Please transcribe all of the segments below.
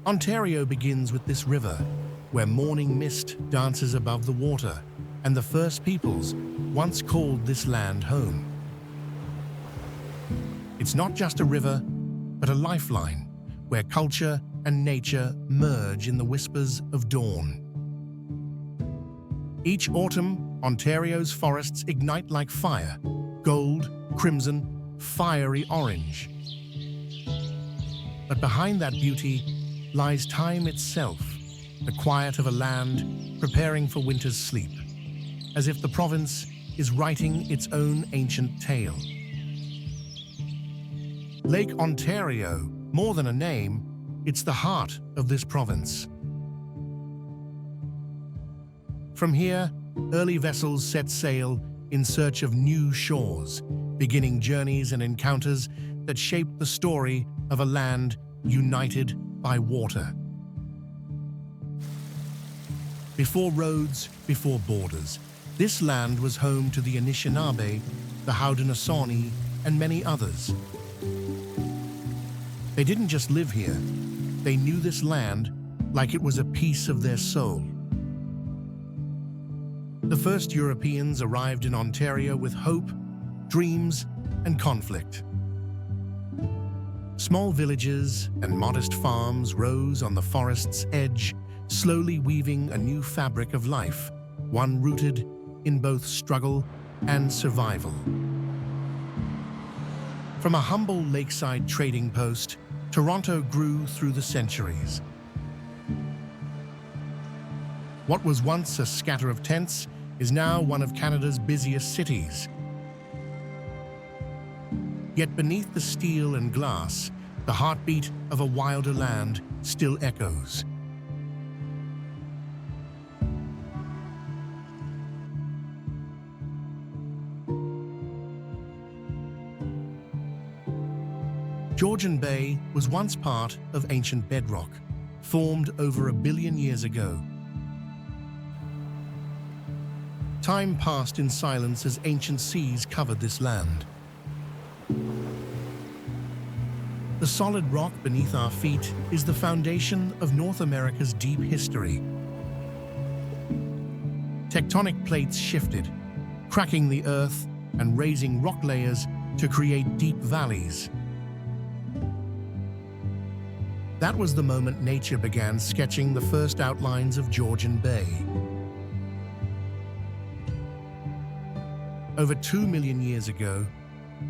Ontario begins with this river, where morning mist dances above the water, and the first peoples once called this land home. It's not just a river, but a lifeline, where culture and nature merge in the whispers of dawn. Each autumn, Ontario's forests ignite like fire, gold, crimson, fiery orange. But behind that beauty lies time itself, the quiet of a land preparing for winter's sleep, as if the province is writing its own ancient tale. Lake Ontario, more than a name, it's the heart of this province. From here, early vessels set sail in search of new shores, beginning journeys and encounters that shaped the story of a land united by water. Before roads, before borders, this land was home to the Anishinaabe, the Haudenosaunee, and many others. They didn't just live here, they knew this land like it was a piece of their soul. The first Europeans arrived in Ontario with hope, dreams, and conflict. Small villages and modest farms rose on the forest's edge, slowly weaving a new fabric of life, one rooted in both struggle and survival. From a humble lakeside trading post, Toronto grew through the centuries. What was once a scatter of tents is now one of Canada's busiest cities. Yet beneath the steel and glass, the heartbeat of a wilder land still echoes. Georgian Bay was once part of ancient bedrock, formed over 1 billion years ago. Time passed in silence as ancient seas covered this land. The solid rock beneath our feet is the foundation of North America's deep history. Tectonic plates shifted, cracking the earth and raising rock layers to create deep valleys. That was the moment nature began sketching the first outlines of Georgian Bay. Over 2 million years ago,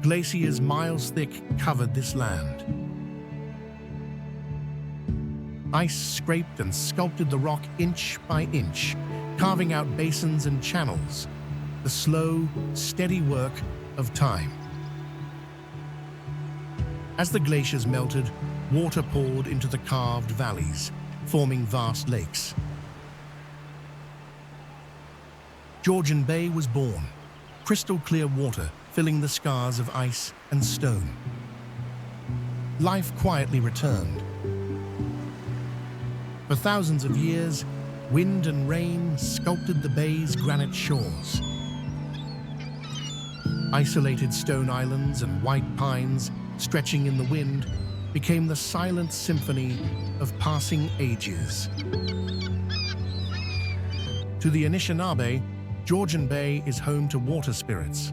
glaciers miles thick covered this land. Ice scraped and sculpted the rock inch by inch, carving out basins and channels, the slow, steady work of time. As the glaciers melted, water poured into the carved valleys, forming vast lakes. Georgian Bay was born, crystal clear water filling the scars of ice and stone. Life quietly returned. For thousands of years, wind and rain sculpted the bay's granite shores. Isolated stone islands and white pines stretching in the wind became the silent symphony of passing ages. To the Anishinaabe, Georgian Bay is home to water spirits.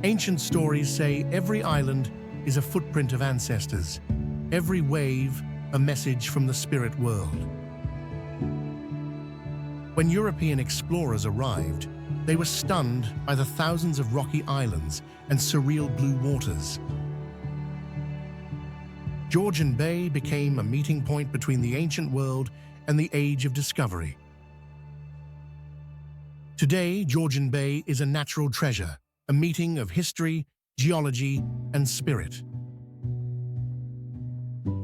Ancient stories say every island is a footprint of ancestors, every wave a message from the spirit world. When European explorers arrived, they were stunned by the thousands of rocky islands and surreal blue waters. Georgian Bay became a meeting point between the ancient world and the age of discovery. Today, Georgian Bay is a natural treasure, a meeting of history, geology, and spirit.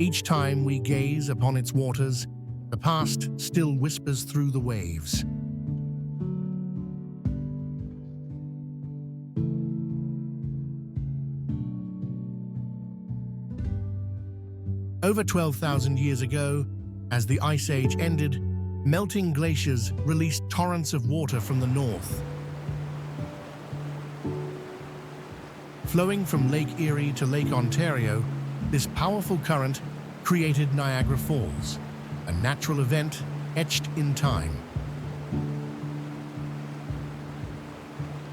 Each time we gaze upon its waters, the past still whispers through the waves. Over 12,000 years ago, as the Ice Age ended, melting glaciers released torrents of water from the north. Flowing from Lake Erie to Lake Ontario, This powerful current created Niagara Falls, a natural event etched in time.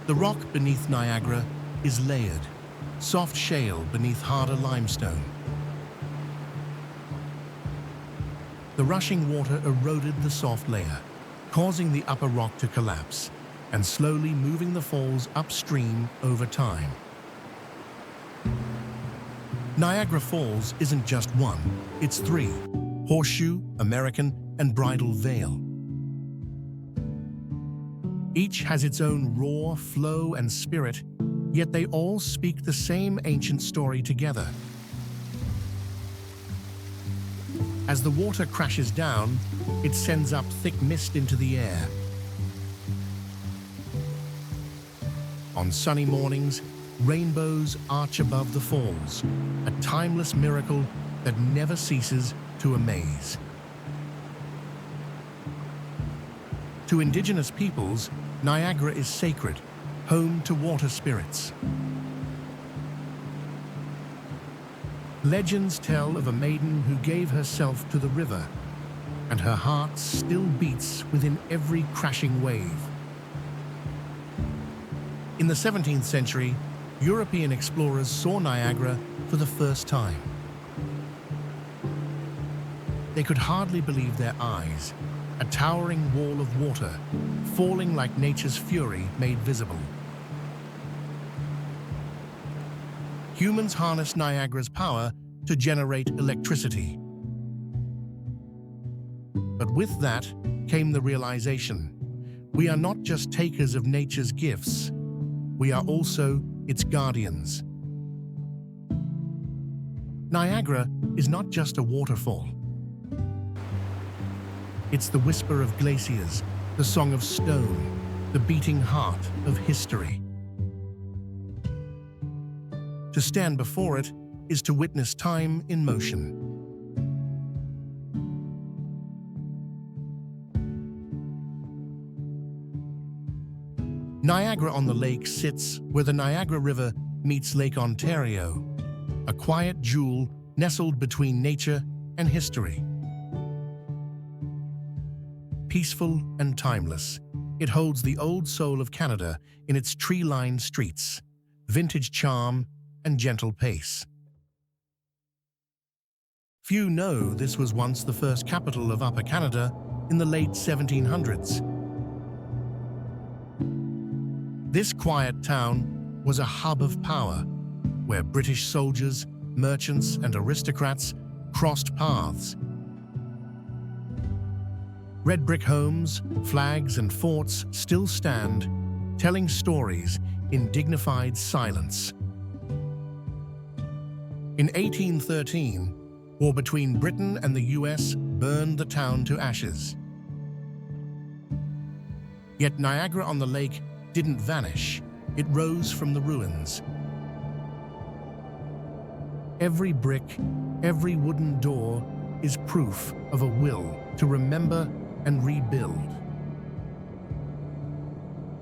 The rock beneath Niagara is layered, soft shale beneath harder limestone. The rushing water eroded the soft layer, causing the upper rock to collapse and slowly moving the falls upstream over time. Niagara Falls isn't just one, it's three: Horseshoe, American, and Bridal Veil. Each has its own roar, flow, and spirit, yet they all speak the same ancient story together. As the water crashes down, it sends up thick mist into the air. On sunny mornings, rainbows arch above the falls, a timeless miracle that never ceases to amaze. To Indigenous peoples, Niagara is sacred, home to water spirits. Legends tell of a maiden who gave herself to the river, and her heart still beats within every crashing wave. In the 17th century, European explorers saw Niagara for the first time. They could hardly believe their eyes, a towering wall of water, falling like nature's fury made visible. Humans harnessed Niagara's power to generate electricity. But with that came the realization: we are not just takers of nature's gifts, we are also its guardians. Niagara is not just a waterfall. It's the whisper of glaciers, the song of stone, the beating heart of history. To stand before it is to witness time in motion. Niagara-on-the-Lake sits where the Niagara River meets Lake Ontario, a quiet jewel nestled between nature and history. Peaceful and timeless, it holds the old soul of Canada in its tree-lined streets, vintage charm and gentle pace. Few know this was once the first capital of Upper Canada in the late 1700s. This quiet town was a hub of power, where British soldiers, merchants, and aristocrats crossed paths. Red brick homes, flags, and forts still stand, telling stories in dignified silence. In 1813, war between Britain and the US burned the town to ashes. Yet Niagara-on-the-Lake didn't vanish, it rose from the ruins. Every brick, every wooden door is proof of a will to remember and rebuild.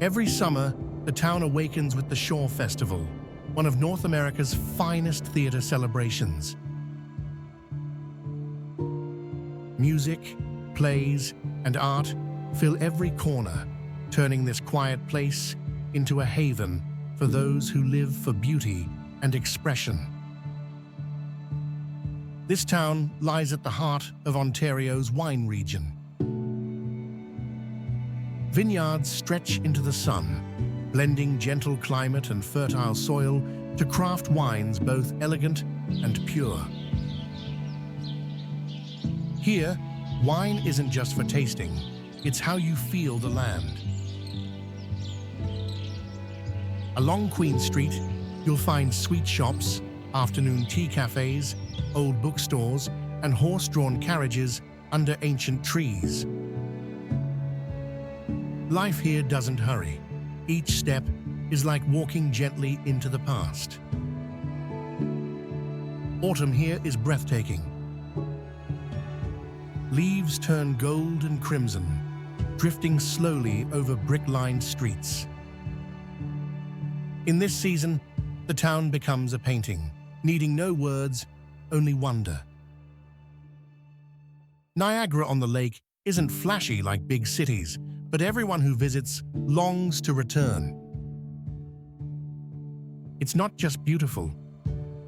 Every summer, the town awakens with the Shore Festival, one of North America's finest theater celebrations. Music, plays, and art fill every corner, turning this quiet place into a haven for those who live for beauty and expression. This town lies at the heart of Ontario's wine region. Vineyards stretch into the sun, blending gentle climate and fertile soil to craft wines both elegant and pure. Here, wine isn't just for tasting, it's how you feel the land. Along Queen Street, you'll find sweet shops, afternoon tea cafes, old bookstores, and horse-drawn carriages under ancient trees. Life here doesn't hurry. Each step is like walking gently into the past. Autumn here is breathtaking. Leaves turn gold and crimson, drifting slowly over brick-lined streets. In this season, the town becomes a painting, needing no words, only wonder. Niagara-on-the-Lake isn't flashy like big cities, but everyone who visits longs to return. It's not just beautiful,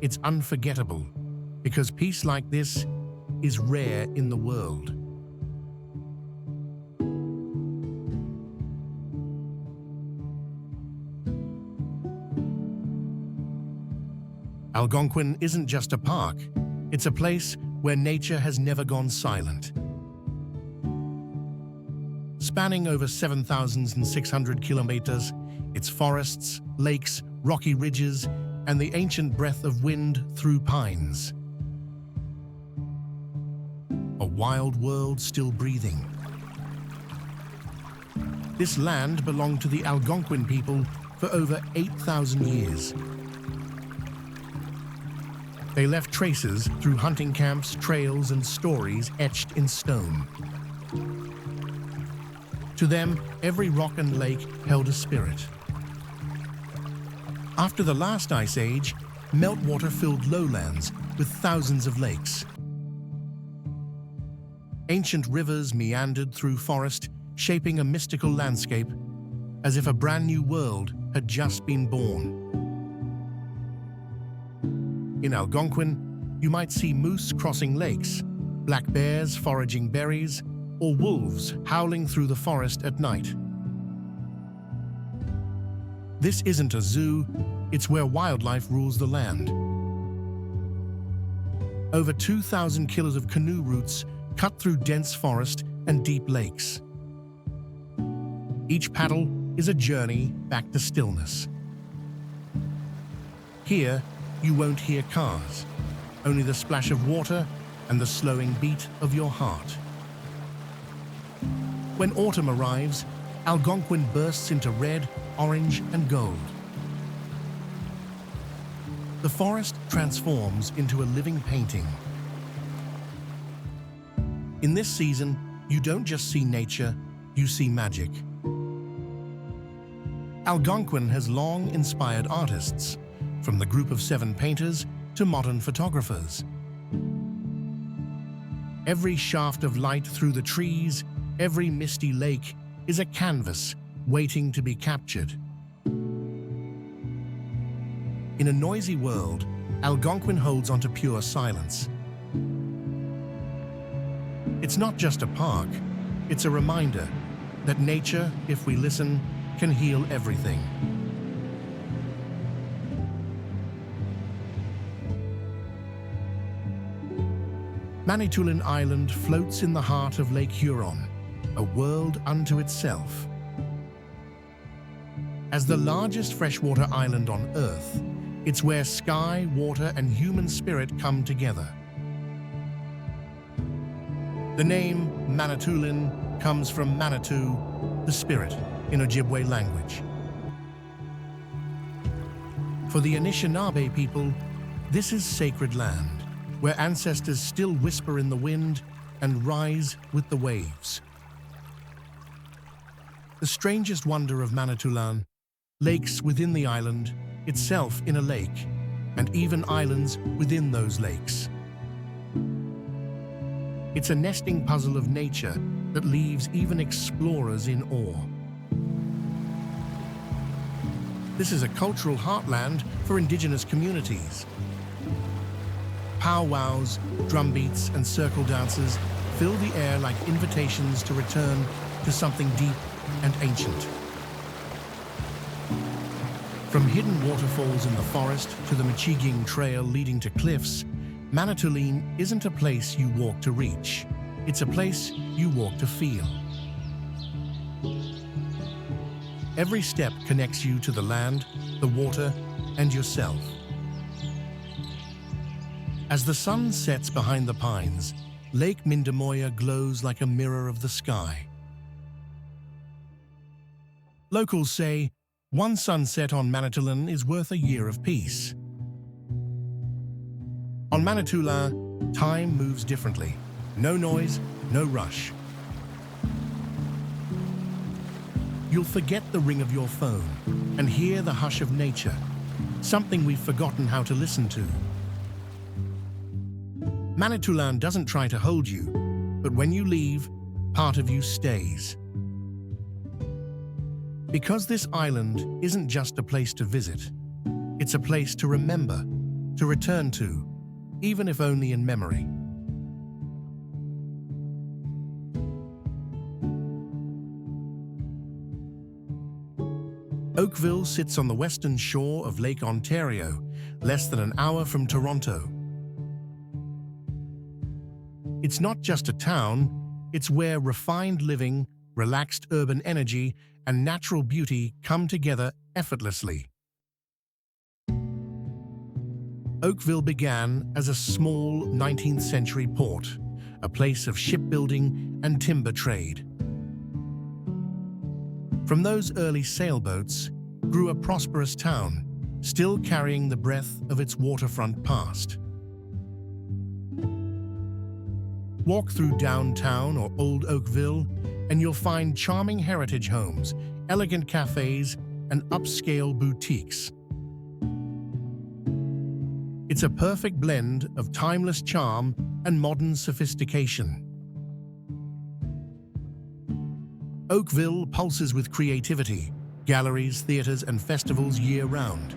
it's unforgettable, because peace like this is rare in the world. Algonquin isn't just a park, it's a place where nature has never gone silent. Spanning over 7,600 kilometers, its forests, lakes, rocky ridges, and the ancient breath of wind through pines. A wild world still breathing. This land belonged to the Algonquin people for over 8,000 years. They left traces through hunting camps, trails, and stories etched in stone. To them, every rock and lake held a spirit. After the last ice age, meltwater filled lowlands with thousands of lakes. Ancient rivers meandered through forest, shaping a mystical landscape, as if a brand new world had just been born. In Algonquin, you might see moose crossing lakes, black bears foraging berries, or wolves howling through the forest at night. This isn't a zoo, it's where wildlife rules the land. Over 2,000 kilos of canoe routes cut through dense forest and deep lakes. Each paddle is a journey back to stillness. Here, you won't hear cars, only the splash of water and the slowing beat of your heart. When autumn arrives, Algonquin bursts into red, orange, and gold. The forest transforms into a living painting. In this season, you don't just see nature, you see magic. Algonquin has long inspired artists, from the group of 7 painters to modern photographers. Every shaft of light through the trees, every misty lake is a canvas waiting to be captured. In a noisy world, Algonquin holds onto pure silence. It's not just a park, it's a reminder that nature, if we listen, can heal everything. Manitoulin Island floats in the heart of Lake Huron, a world unto itself. As the largest freshwater island on Earth, it's where sky, water, and human spirit come together. The name Manitoulin comes from Manitou, the spirit, in Ojibwe language. For the Anishinaabe people, this is sacred land, where ancestors still whisper in the wind and rise with the waves. The strangest wonder of Manitoulin, lakes within the island, itself in a lake, and even islands within those lakes. It's a nesting puzzle of nature that leaves even explorers in awe. This is a cultural heartland for Indigenous communities. Powwows, drumbeats, and circle dances fill the air like invitations to return to something deep and ancient. From hidden waterfalls in the forest to the Michigan Trail leading to cliffs, Manitoulin isn't a place you walk to reach. It's a place you walk to feel. Every step connects you to the land, the water, and yourself. As the sun sets behind the pines, Lake Mindemoya glows like a mirror of the sky. Locals say, one sunset on Manitoulin is worth a year of peace. On Manitoulin, time moves differently. No noise, no rush. You'll forget the ring of your phone and hear the hush of nature, something we've forgotten how to listen to. Manitoulin doesn't try to hold you, but when you leave, part of you stays. Because this island isn't just a place to visit, it's a place to remember, to return to, even if only in memory. Oakville sits on the western shore of Lake Ontario, less than an hour from Toronto. It's not just a town, it's where refined living, relaxed urban energy, and natural beauty come together effortlessly. Oakville began as a small 19th century port, a place of shipbuilding and timber trade. From those early sailboats grew a prosperous town, still carrying the breath of its waterfront past. Walk through downtown or Old Oakville, and you'll find charming heritage homes, elegant cafes, and upscale boutiques. It's a perfect blend of timeless charm and modern sophistication. Oakville pulses with creativity, galleries, theaters, and festivals year-round.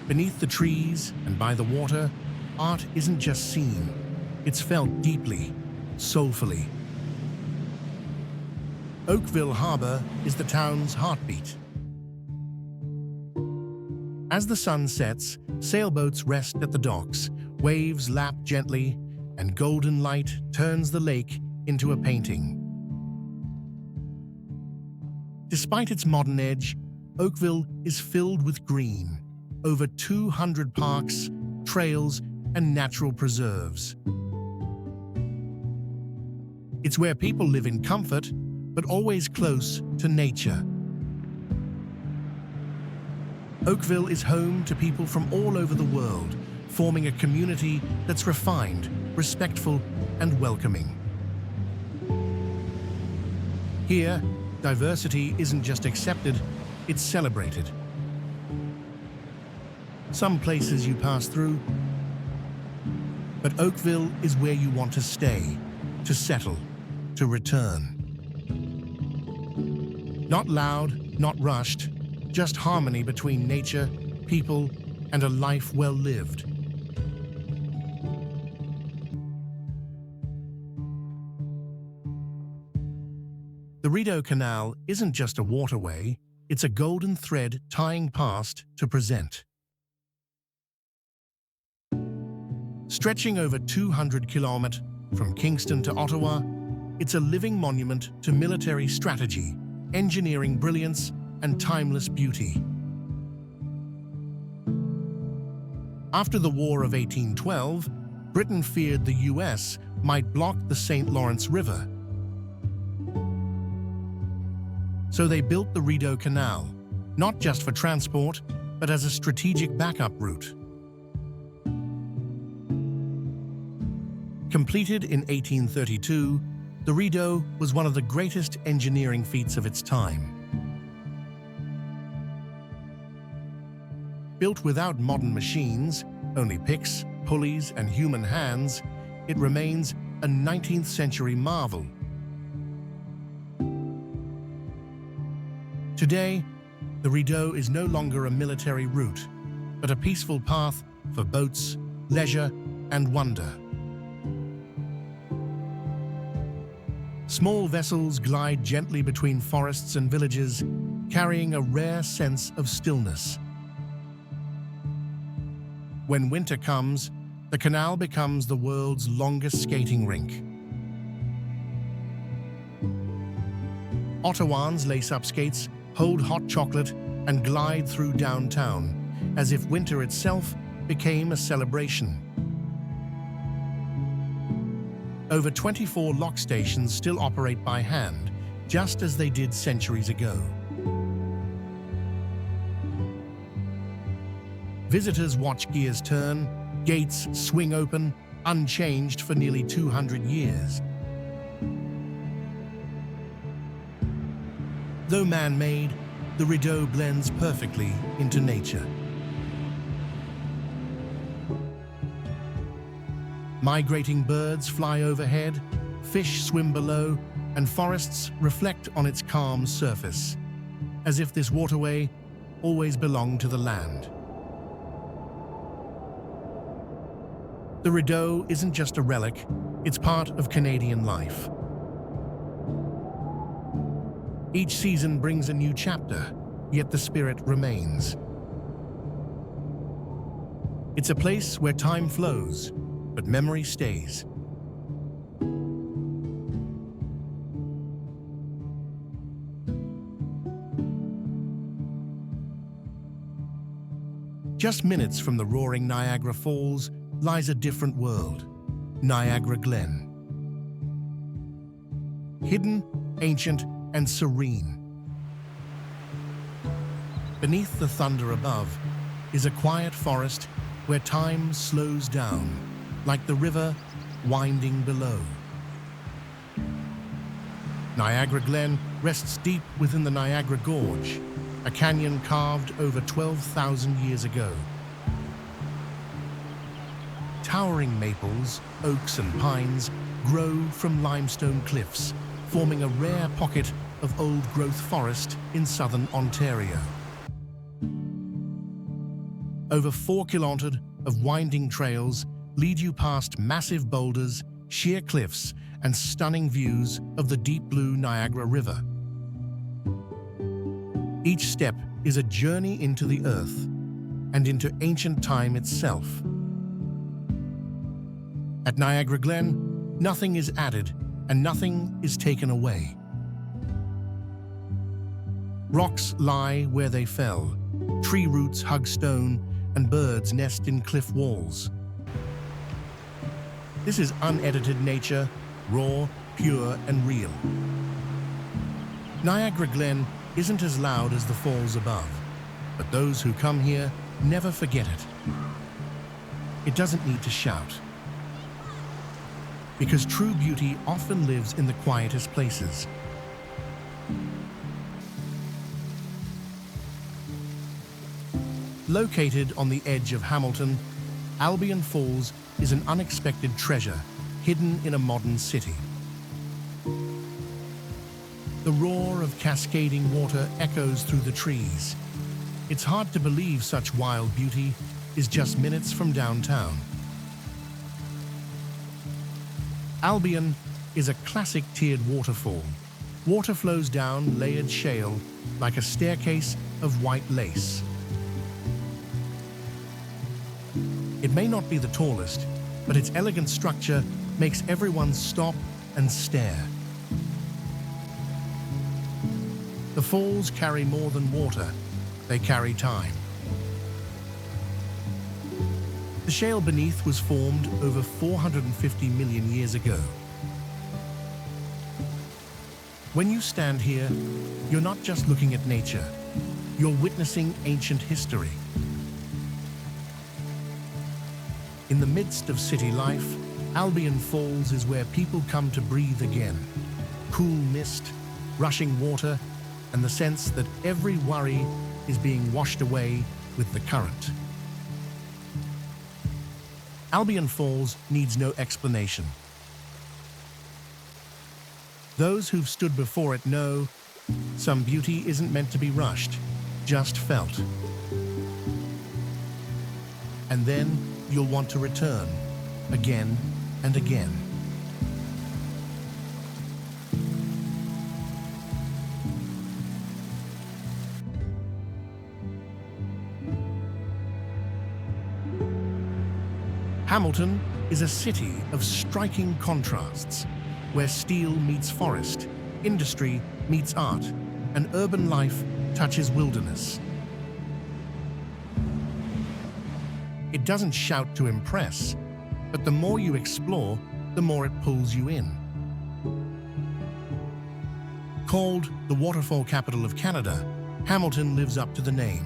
Beneath the trees and by the water, art isn't just seen, it's felt deeply, soulfully. Oakville Harbor is the town's heartbeat. As the sun sets, sailboats rest at the docks, waves lap gently, and golden light turns the lake into a painting. Despite its modern edge, Oakville is filled with green, over 200 parks, trails, and natural preserves. It's where people live in comfort, but always close to nature. Oakville is home to people from all over the world, forming a community that's refined, respectful, and welcoming. Here, diversity isn't just accepted, it's celebrated. Some places you pass through, but Oakville is where you want to stay, to settle, to return. Not loud, not rushed, just harmony between nature, people, and a life well lived. The Rideau Canal isn't just a waterway, it's a golden thread tying past to present. Stretching over 200 kilometers from Kingston to Ottawa, it's a living monument to military strategy, engineering brilliance, and timeless beauty. After the War of 1812, Britain feared the US might block the St. Lawrence River. So they built the Rideau Canal, not just for transport, but as a strategic backup route. Completed in 1832, the Rideau was one of the greatest engineering feats of its time. Built without modern machines, only picks, pulleys, and human hands, it remains a 19th century marvel. Today, the Rideau is no longer a military route, but a peaceful path for boats, leisure, and wonder. Small vessels glide gently between forests and villages, carrying a rare sense of stillness. When winter comes, the canal becomes the world's longest skating rink. Ottawans lace up skates, hold hot chocolate, and glide through downtown, as if winter itself became a celebration. Over 24 lock stations still operate by hand, just as they did centuries ago. Visitors watch gears turn, gates swing open, unchanged for nearly 200 years. Though man-made, the Rideau blends perfectly into nature. Migrating birds fly overhead, fish swim below, and forests reflect on its calm surface, as if this waterway always belonged to the land. The Rideau isn't just a relic, it's part of Canadian life. Each season brings a new chapter, yet the spirit remains. It's a place where time flows, but memory stays. Just minutes from the roaring Niagara Falls lies a different world, Niagara Glen. Hidden, ancient, and serene. Beneath the thunder above is a quiet forest where time slows down, like the river winding below. Niagara Glen rests deep within the Niagara Gorge, a canyon carved over 12,000 years ago. Towering maples, oaks, and pines grow from limestone cliffs, forming a rare pocket of old-growth forest in southern Ontario. Over 4 kilometers of winding trails lead you past massive boulders, sheer cliffs, and stunning views of the deep blue Niagara River. Each step is a journey into the earth and into ancient time itself. At Niagara Glen, nothing is added and nothing is taken away. Rocks lie where they fell, tree roots hug stone, and birds nest in cliff walls. This is unedited nature, raw, pure, and real. Niagara Glen isn't as loud as the falls above, but those who come here never forget it. It doesn't need to shout, because true beauty often lives in the quietest places. Located on the edge of Hamilton, Albion Falls is an unexpected treasure hidden in a modern city. The roar of cascading water echoes through the trees. It's hard to believe such wild beauty is just minutes from downtown. Albion is a classic tiered waterfall. Water flows down layered shale like a staircase of white lace. It may not be the tallest, but its elegant structure makes everyone stop and stare. The falls carry more than water, they carry time. The shale beneath was formed over 450 million years ago. When you stand here, you're not just looking at nature, you're witnessing ancient history. In the midst of city life, Albion Falls is where people come to breathe again. Cool mist, rushing water, and the sense that every worry is being washed away with the current. Albion Falls needs no explanation. Those who've stood before it know some beauty isn't meant to be rushed, just felt. And then you'll want to return, again and again. Hamilton is a city of striking contrasts, where steel meets forest, industry meets art, and urban life touches wilderness. It doesn't shout to impress, but the more you explore, the more it pulls you in. Called the waterfall capital of Canada, Hamilton lives up to the name.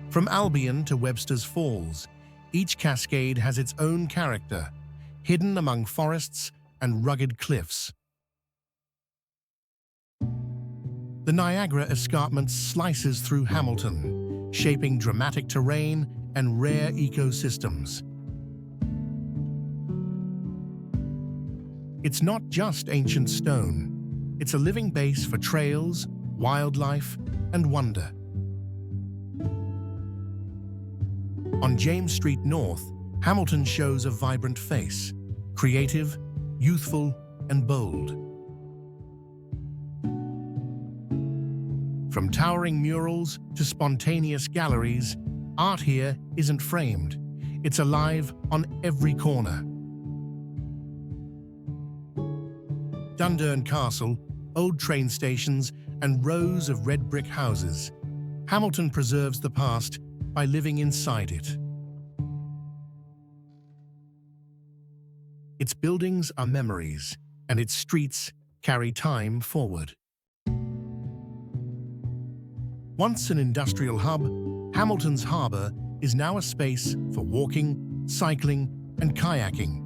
From Albion to Webster's Falls, each cascade has its own character, hidden among forests and rugged cliffs. The Niagara Escarpment slices through Hamilton, shaping dramatic terrain and rare ecosystems. It's not just ancient stone. It's a living base for trails, wildlife, and wonder. On James Street North, Hamilton shows a vibrant face, creative, youthful, and bold. From towering murals to spontaneous galleries, art here isn't framed. It's alive on every corner. Dundurn Castle, old train stations, and rows of red brick houses. Hamilton preserves the past by living inside it. Its buildings are memories, and its streets carry time forward. Once an industrial hub, Hamilton's harbour is now a space for walking, cycling, and kayaking.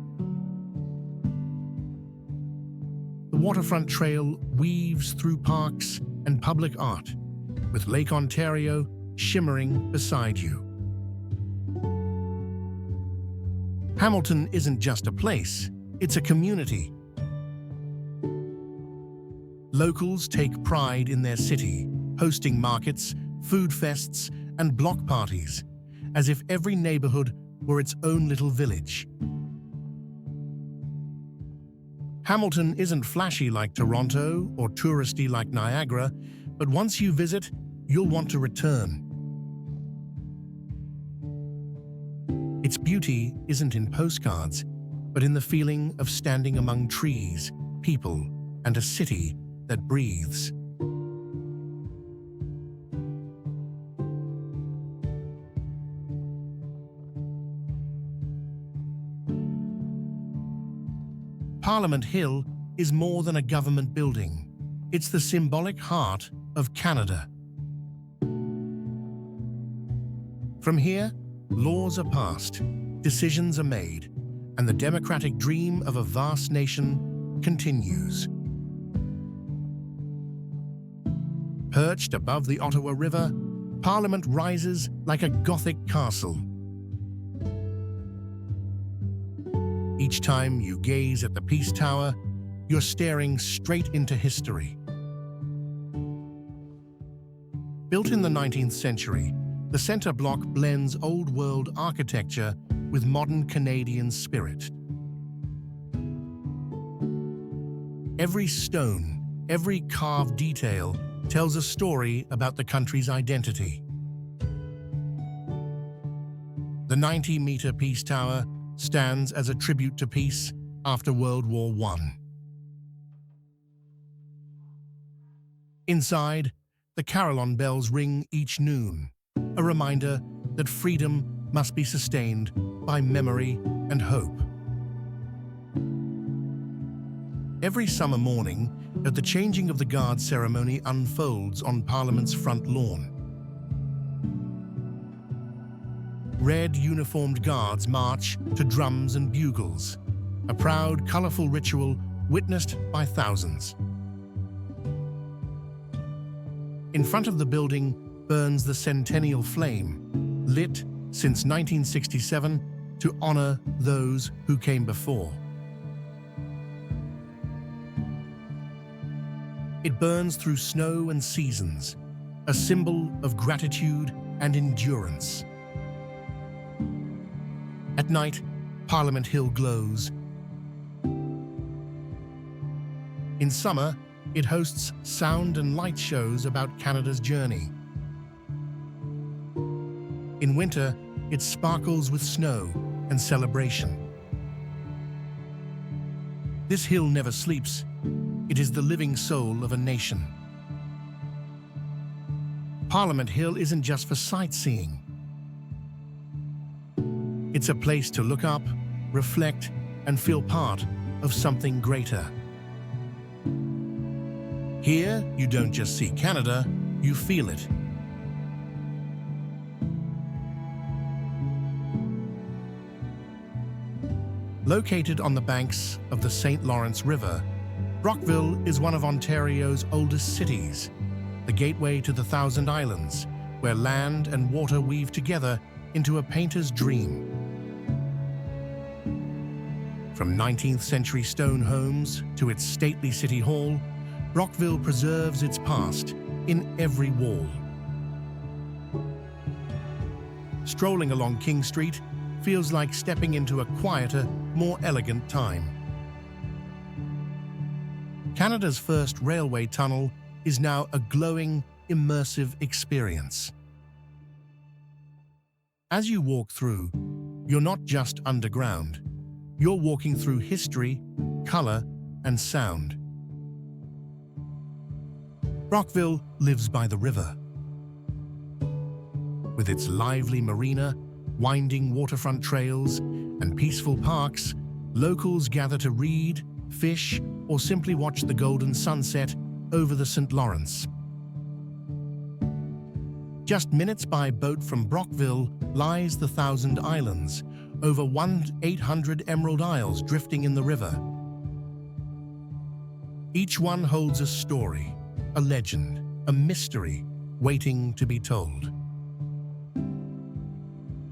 The waterfront trail weaves through parks and public art, with Lake Ontario shimmering beside you. Hamilton isn't just a place, it's a community. Locals take pride in their city, hosting markets, food fests, and block parties, as if every neighborhood were its own little village. Hamilton isn't flashy like Toronto or touristy like Niagara, but once you visit, you'll want to return. Its beauty isn't in postcards, but in the feeling of standing among trees, people, and a city that breathes. Parliament Hill is more than a government building. It's the symbolic heart of Canada. From here, laws are passed, decisions are made, and the democratic dream of a vast nation continues. Perched above the Ottawa River, Parliament rises like a Gothic castle. Each time you gaze at the Peace Tower, you're staring straight into history. Built in the 19th century, the centre block blends old-world architecture with modern Canadian spirit. Every stone, every carved detail tells a story about the country's identity. The 90-metre Peace Tower stands as a tribute to peace after World War I. Inside, the carillon bells ring each noon, a reminder that freedom must be sustained by memory and hope. Every summer morning, as the changing of the guard ceremony unfolds on Parliament's front lawn, red uniformed guards march to drums and bugles, a proud, colourful ritual witnessed by thousands. In front of the building burns the Centennial Flame, lit since 1967 to honour those who came before. It burns through snow and seasons, a symbol of gratitude and endurance. At night, Parliament Hill glows. In summer, it hosts sound and light shows about Canada's journey. In winter, it sparkles with snow and celebration. This hill never sleeps. It is the living soul of a nation. Parliament Hill isn't just for sightseeing. It's a place to look up, reflect, and feel part of something greater. Here, you don't just see Canada, you feel it. Located on the banks of the St. Lawrence River, Brockville is one of Ontario's oldest cities, the gateway to the Thousand Islands, where land and water weave together into a painter's dream. From 19th century stone homes to its stately city hall, Brockville preserves its past in every wall. Strolling along King Street feels like stepping into a quieter, more elegant time. Canada's first railway tunnel is now a glowing, immersive experience. As you walk through, you're not just underground. You're walking through history, color, and sound. Brockville lives by the river. With its lively marina, winding waterfront trails, and peaceful parks, locals gather to read, fish, or simply watch the golden sunset over the St. Lawrence. Just minutes by boat from Brockville lies the Thousand Islands, over 800 emerald isles drifting in the river. Each one holds a story, a legend, a mystery waiting to be told.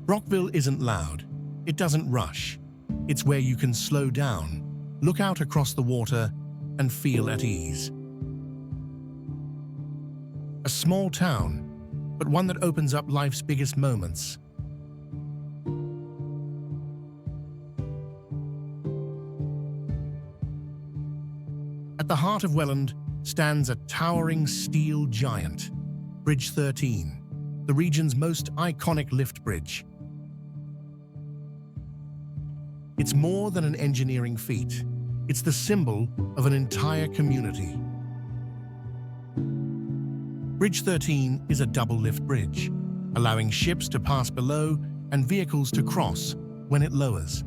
Brockville isn't loud. It doesn't rush. It's where you can slow down, look out across the water, and feel at ease. A small town, but one that opens up life's biggest moments. At the heart of Welland stands a towering steel giant, Bridge 13, the region's most iconic lift bridge. It's more than an engineering feat. It's the symbol of an entire community. Bridge 13 is a double-lift bridge, allowing ships to pass below and vehicles to cross when it lowers.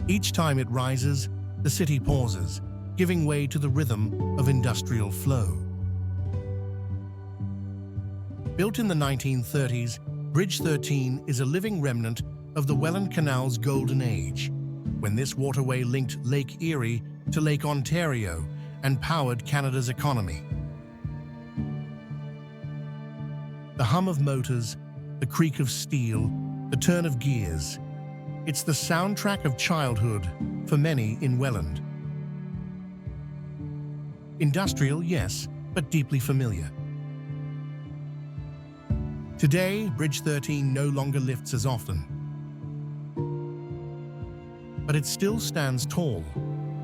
Each time it rises, the city pauses, giving way to the rhythm of industrial flow. Built in the 1930s, Bridge 13 is a living remnant of the Welland Canal's golden age, when this waterway linked Lake Erie to Lake Ontario and powered Canada's economy. The hum of motors, the creak of steel, the turn of gears. It's the soundtrack of childhood for many in Welland. Industrial, yes, but deeply familiar. Today, Bridge 13 no longer lifts as often. But it still stands tall,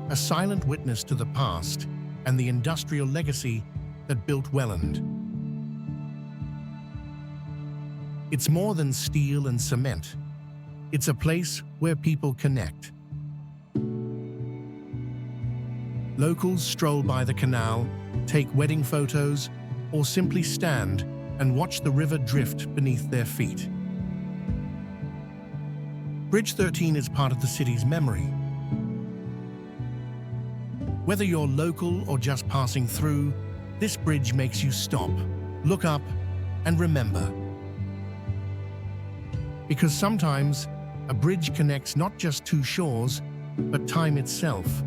a silent witness to the past and the industrial legacy that built Welland. It's more than steel and cement. It's a place where people connect. Locals stroll by the canal, take wedding photos, or simply stand and watch the river drift beneath their feet. Bridge 13 is part of the city's memory. Whether you're local or just passing through, this bridge makes you stop, look up, and remember. Because sometimes, a bridge connects not just two shores, but time itself.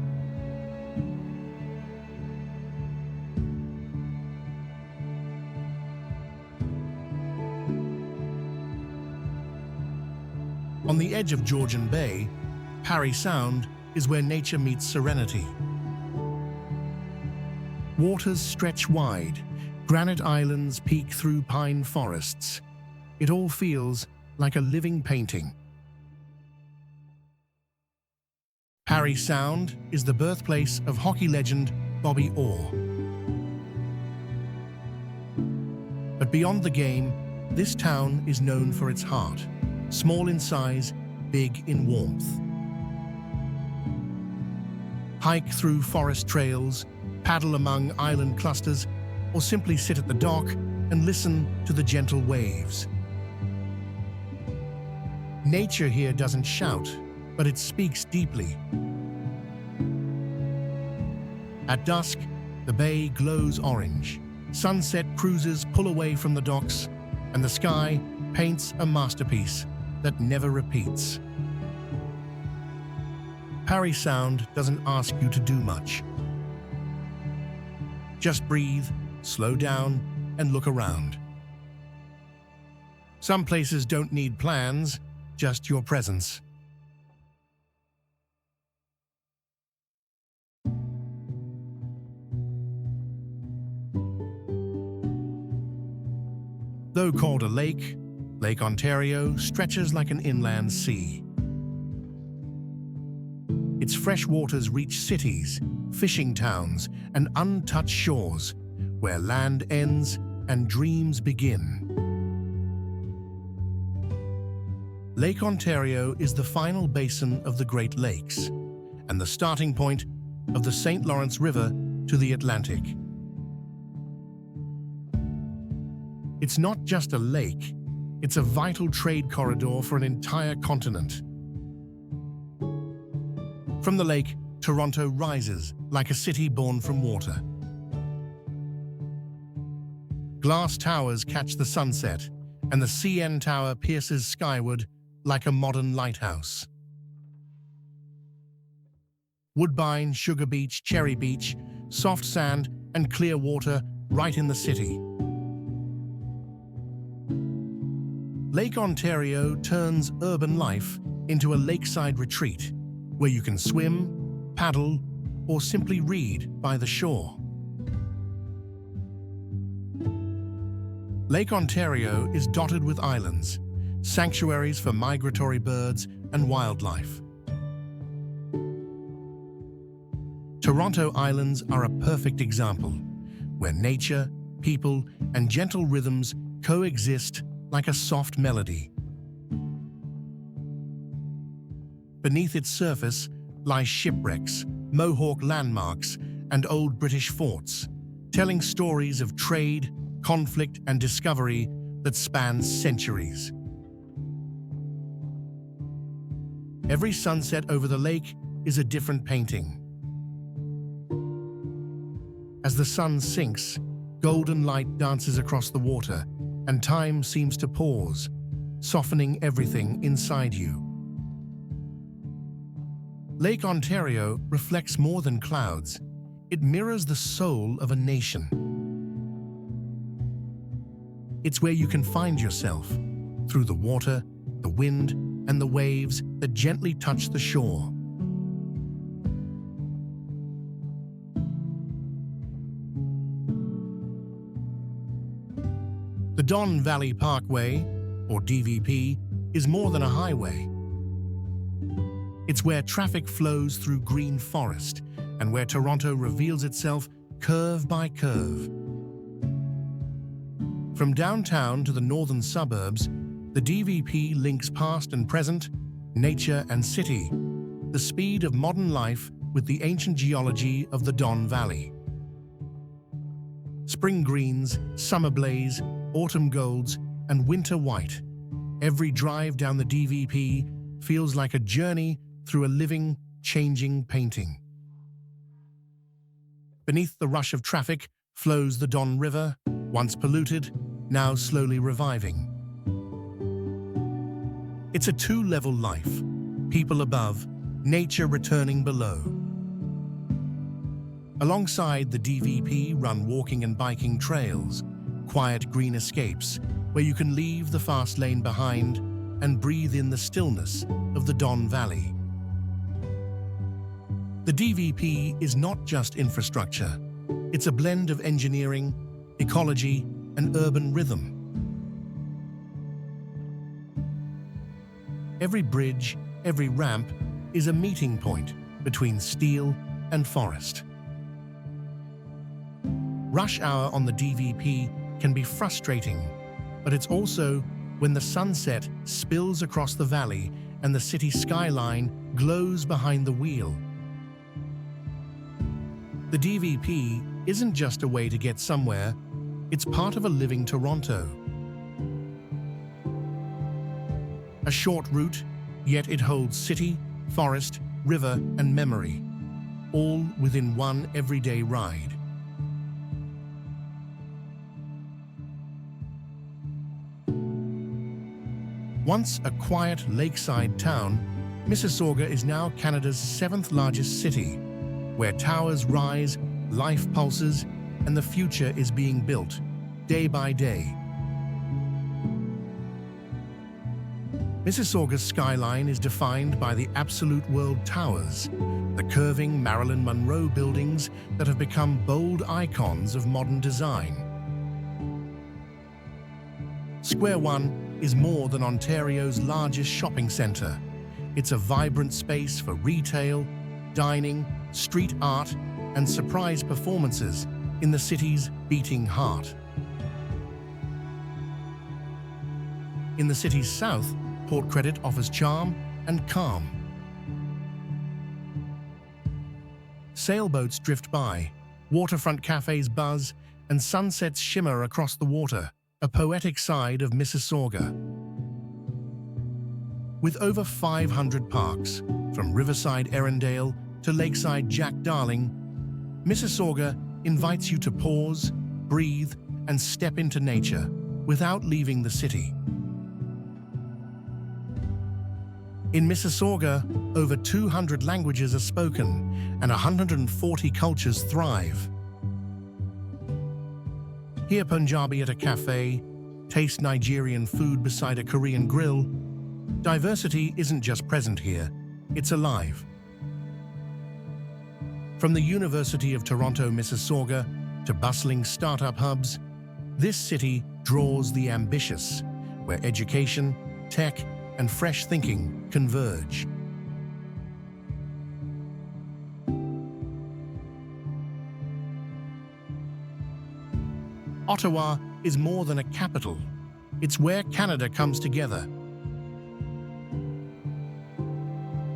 On the edge of Georgian Bay, Parry Sound is where nature meets serenity. Waters stretch wide, granite islands peek through pine forests. It all feels like a living painting. Parry Sound is the birthplace of hockey legend Bobby Orr. But beyond the game, this town is known for its heart. Small in size, big in warmth. Hike through forest trails, paddle among island clusters, or simply sit at the dock and listen to the gentle waves. Nature here doesn't shout, but it speaks deeply. At dusk, the bay glows orange. Sunset cruisers pull away from the docks, and the sky paints a masterpiece that never repeats. Parry Sound doesn't ask you to do much. Just breathe, slow down, and look around. Some places don't need plans, just your presence. Though called a lake, Lake Ontario stretches like an inland sea. Its fresh waters reach cities, fishing towns, and untouched shores, where land ends and dreams begin. Lake Ontario is the final basin of the Great Lakes and the starting point of the St. Lawrence River to the Atlantic. It's not just a lake, it's a vital trade corridor for an entire continent. From the lake, Toronto rises like a city born from water. Glass towers catch the sunset, and the CN Tower pierces skyward like a modern lighthouse. Woodbine, Sugar Beach, Cherry Beach, soft sand and clear water right in the city. Lake Ontario turns urban life into a lakeside retreat where you can swim, paddle, or simply read by the shore. Lake Ontario is dotted with islands, sanctuaries for migratory birds and wildlife. Toronto Islands are a perfect example, where nature, people, and gentle rhythms coexist like a soft melody. Beneath its surface lie shipwrecks, Mohawk landmarks, and old British forts, telling stories of trade, conflict, and discovery that span centuries. Every sunset over the lake is a different painting. As the sun sinks, golden light dances across the water, and time seems to pause, softening everything inside you. Lake Ontario reflects more than clouds. It mirrors the soul of a nation. It's where you can find yourself, through the water, the wind, and the waves that gently touch the shore. The Don Valley Parkway, or DVP, is more than a highway. It's where traffic flows through green forest and where Toronto reveals itself curve by curve. From downtown to the northern suburbs, the DVP links past and present, nature and city, the speed of modern life with the ancient geology of the Don Valley. Spring greens, summer blaze, autumn golds, and winter white. Every drive down the DVP feels like a journey through a living, changing painting. Beneath the rush of traffic flows the Don River, once polluted, now slowly reviving. It's a two-level life, people above, nature returning below. Alongside the DVP run walking and biking trails, quiet green escapes where you can leave the fast lane behind and breathe in the stillness of the Don Valley. The DVP is not just infrastructure. It's a blend of engineering, ecology, and urban rhythm. Every bridge, every ramp is a meeting point between steel and forest. Rush hour on the DVP can be frustrating, but it's also when the sunset spills across the valley and the city skyline glows behind the wheel. The DVP isn't just a way to get somewhere, it's part of a living Toronto. A short route, yet it holds city, forest, river, and memory, all within one everyday ride. Once a quiet lakeside town, Mississauga is now Canada's 7th largest city, where towers rise, life pulses, and the future is being built, day by day. Mississauga's skyline is defined by the Absolute World Towers, the curving Marilyn Monroe buildings that have become bold icons of modern design. Square One is more than Ontario's largest shopping centre. It's a vibrant space for retail, dining, street art, and surprise performances in the city's beating heart. In the city's south, Port Credit offers charm and calm. Sailboats drift by, waterfront cafes buzz, and sunsets shimmer across the water, a poetic side of Mississauga. With over 500 parks, from Riverside Erindale to Lakeside Jack Darling, Mississauga invites you to pause, breathe, and step into nature without leaving the city. In Mississauga, over 200 languages are spoken and 140 cultures thrive. Hear Punjabi at a cafe, taste Nigerian food beside a Korean grill. Diversity isn't just present here, it's alive. From the University of Toronto, Mississauga, to bustling startup hubs, this city draws the ambitious, where education, tech, and fresh thinking converge. Ottawa is more than a capital. It's where Canada comes together.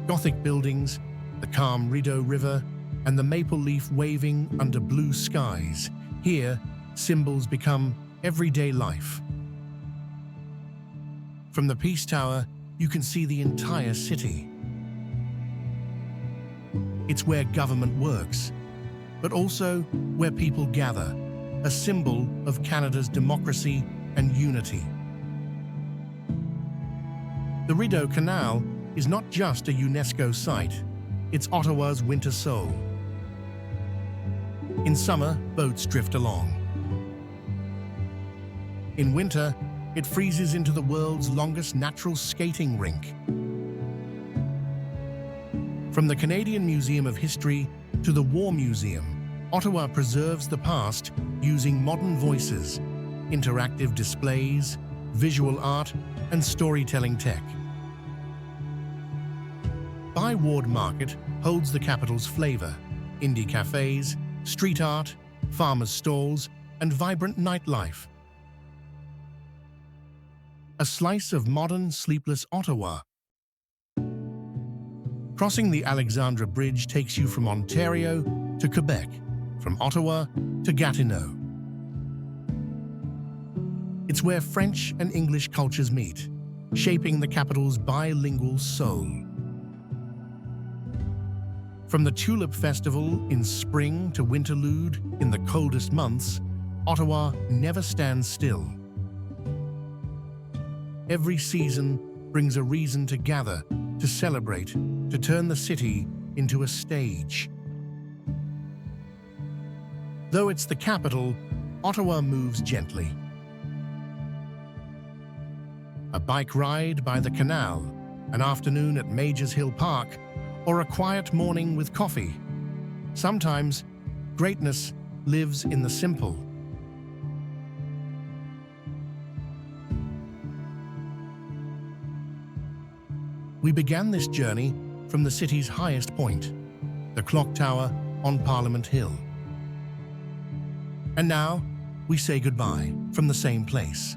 Gothic buildings, the calm Rideau River, and the maple leaf waving under blue skies. Here, symbols become everyday life. From the Peace Tower, you can see the entire city. It's where government works, but also where people gather, a symbol of Canada's democracy and unity. The Rideau Canal is not just a UNESCO site, it's Ottawa's winter soul. In summer, boats drift along. In winter, it freezes into the world's longest natural skating rink. From the Canadian Museum of History to the War Museum, Ottawa preserves the past using modern voices, interactive displays, visual art, and storytelling tech. Byward Market holds the capital's flavor: indie cafes, street art, farmers' stalls, and vibrant nightlife. A slice of modern, sleepless Ottawa. Crossing the Alexandra Bridge takes you from Ontario to Quebec, from Ottawa to Gatineau. It's where French and English cultures meet, shaping the capital's bilingual soul. From the Tulip Festival in spring to Winterlude in the coldest months, Ottawa never stands still. Every season brings a reason to gather, to celebrate, to turn the city into a stage. Though it's the capital, Ottawa moves gently. A bike ride by the canal, an afternoon at Majors Hill Park, or a quiet morning with coffee. Sometimes, greatness lives in the simple. We began this journey from the city's highest point, the clock tower on Parliament Hill. And now, we say goodbye from the same place.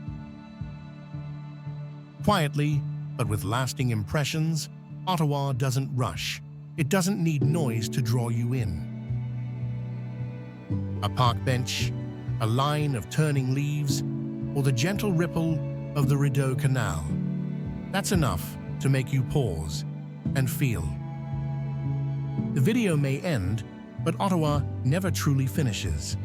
Quietly, but with lasting impressions, Ottawa doesn't rush. It doesn't need noise to draw you in. A park bench, a line of turning leaves, or the gentle ripple of the Rideau Canal. That's enough to make you pause and feel. The video may end, but Ottawa never truly finishes.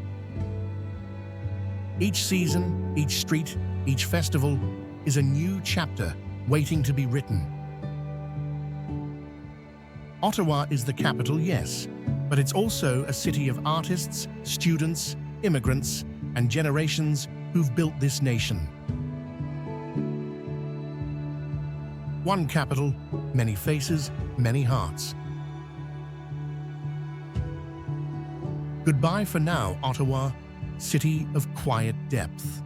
Each season, each street, each festival is a new chapter waiting to be written. Ottawa is the capital, yes, but it's also a city of artists, students, immigrants, and generations who've built this nation. One capital, many faces, many hearts. Goodbye for now, Ottawa, city of quiet depth.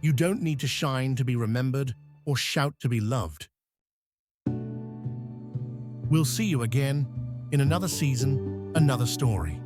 You don't need to shine to be remembered or shout to be loved. We'll see you again in another season, another story.